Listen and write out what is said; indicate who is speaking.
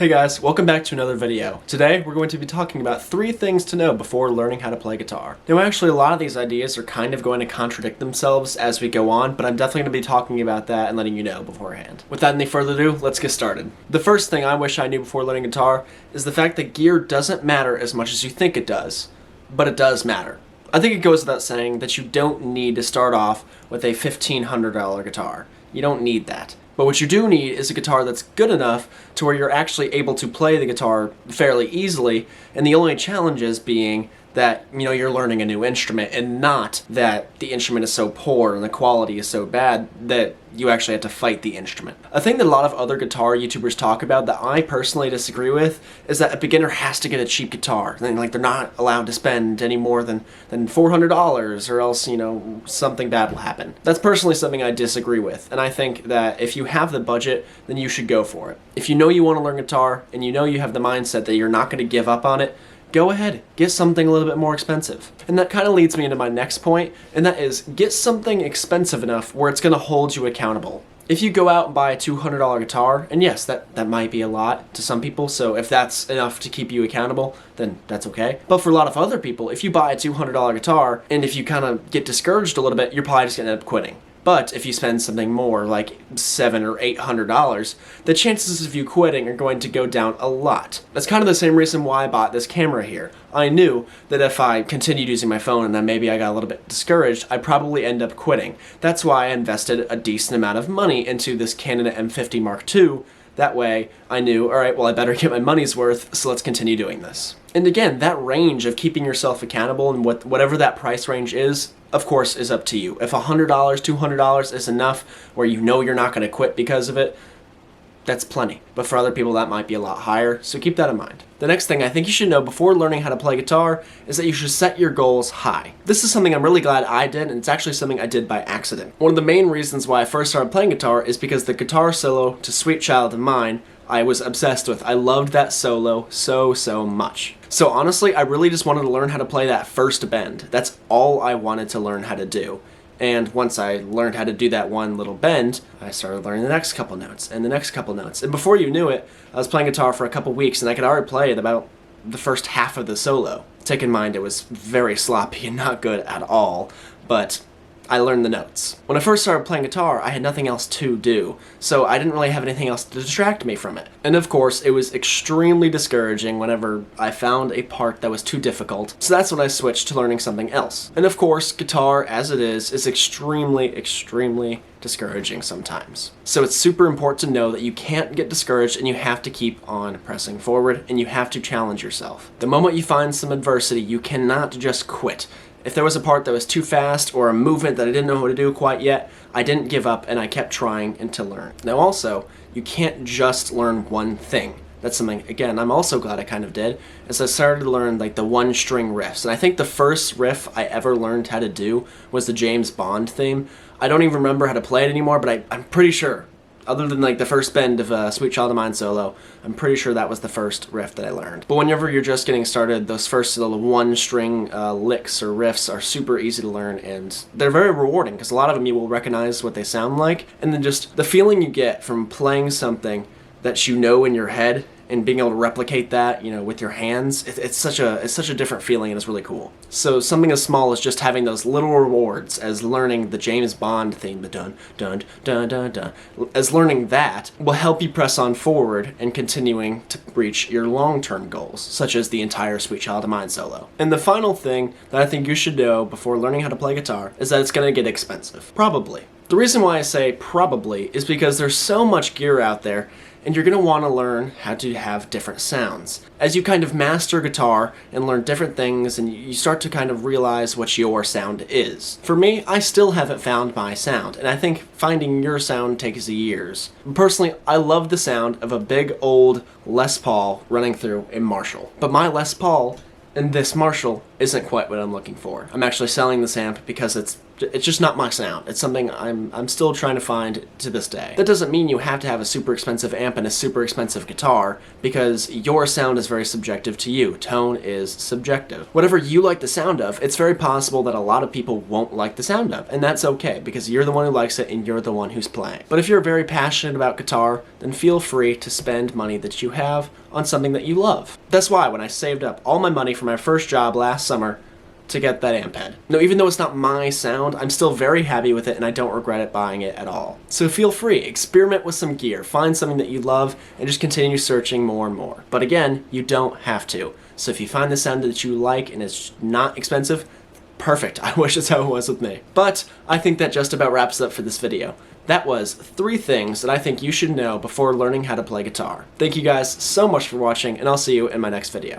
Speaker 1: Hey guys, welcome back to another video. Today we're going to be talking about 3 things to know before learning how to play guitar. Now actually a lot of these ideas are kind of going to contradict themselves as we go on, but I'm definitely going to be talking about that and letting you know beforehand. Without any further ado, let's get started. The first thing I wish I knew before learning guitar is the fact that gear doesn't matter as much as you think it does, but it does matter. I think it goes without saying that you don't need to start off with a $1,500 guitar. You don't need that. But what you do need is a guitar that's good enough to where you're actually able to play the guitar fairly easily, and the only challenges being that, you're learning a new instrument and not that the instrument is so poor and the quality is so bad that you actually have to fight the instrument. A thing that a lot of other guitar YouTubers talk about that I personally disagree with is that a beginner has to get a cheap guitar. They're not allowed to spend any more than $400 or else, something bad will happen. That's personally something I disagree with, and I think that if you have the budget, then you should go for it. If you know you want to learn guitar and you know you have the mindset that you're not going to give up on it, go ahead, get something a little bit more expensive. And that kind of leads me into my next point, and that is get something expensive enough where it's going to hold you accountable. If you go out and buy a $200 guitar, and yes, that might be a lot to some people, so if that's enough to keep you accountable, then that's okay. But for a lot of other people, if you buy a $200 guitar, and if you kind of get discouraged a little bit, you're probably just going to end up quitting. But if you spend something more, like $700 or $800, the chances of you quitting are going to go down a lot. That's kind of the same reason why I bought this camera here. I knew that if I continued using my phone and then maybe I got a little bit discouraged, I'd probably end up quitting. That's why I invested a decent amount of money into this Canon M50 Mark II. That way, I knew, alright, well I better get my money's worth, so let's continue doing this. And again, that range of keeping yourself accountable and whatever that price range is, of course, is up to you. If $100, $200 is enough where you know you're not going to quit because of it, that's plenty. But for other people, that might be a lot higher, so keep that in mind. The next thing I think you should know before learning how to play guitar is that you should set your goals high. This is something I'm really glad I did, and it's actually something I did by accident. One of the main reasons why I first started playing guitar is because the guitar solo to Sweet Child of Mine I was obsessed with. I loved that solo so much. So honestly, I really just wanted to learn how to play that first bend. That's all I wanted to learn how to do. And once I learned how to do that one little bend, I started learning the next couple notes and the next couple notes. And before you knew it, I was playing guitar for a couple weeks and I could already play at about the first half of the solo. Take in mind it was very sloppy and not good at all, but I learned the notes. When I first started playing guitar, I had nothing else to do, so I didn't really have anything else to distract me from it. And of course, it was extremely discouraging whenever I found a part that was too difficult, so that's when I switched to learning something else. And of course, guitar, as it is extremely discouraging sometimes. So it's super important to know that you can't get discouraged and you have to keep on pressing forward and you have to challenge yourself. The moment you find some adversity, you cannot just quit. If there was a part that was too fast or a movement that I didn't know how to do quite yet, I didn't give up and I kept trying until learn. Now also, you can't just learn one thing. That's something, again, I'm also glad I kind of did, as I started to learn like the one-string riffs. And I think the first riff I ever learned how to do was the James Bond theme. I don't even remember how to play it anymore, but I'm pretty sure, other than like the first bend of Sweet Child of Mine solo, I'm pretty sure that was the first riff that I learned. But whenever you're just getting started, those first little one-string licks or riffs are super easy to learn, and they're very rewarding because a lot of them you will recognize what they sound like, and then just the feeling you get from playing something that you know in your head and being able to replicate that, with your hands, it's such a different feeling and it's really cool. So something as small as just having those little rewards as learning the James Bond theme, the dun dun dun dun dun, as learning that will help you press on forward and continuing to reach your long-term goals, such as the entire Sweet Child of Mine solo. And the final thing that I think you should know before learning how to play guitar is that it's going to get expensive. Probably. The reason why I say probably is because there's so much gear out there and you're going to want to learn how to have different sounds. As you kind of master guitar and learn different things and you start to kind of realize what your sound is. For me, I still haven't found my sound, and I think finding your sound takes years. Personally, I love the sound of a big old Les Paul running through a Marshall. But my Les Paul and this Marshall isn't quite what I'm looking for. I'm actually selling this amp because it's It's just not my sound. It's something I'm still trying to find to this day. That doesn't mean you have to have a super expensive amp and a super expensive guitar, because your sound is very subjective to you. Tone is subjective. Whatever you like the sound of, it's very possible that a lot of people won't like the sound of, and that's okay, because you're the one who likes it and you're the one who's playing. But if you're very passionate about guitar, then feel free to spend money that you have on something that you love. That's why when I saved up all my money for my first job last summer to get that amp head. Now, even though it's not my sound, I'm still very happy with it and I don't regret it buying it at all. So feel free, experiment with some gear, find something that you love, and just continue searching more and more. But again, you don't have to. So if you find the sound that you like and it's not expensive, perfect. I wish that's how it was with me. But I think that just about wraps it up for this video. That was 3 things that I think you should know before learning how to play guitar. Thank you guys so much for watching, and I'll see you in my next video.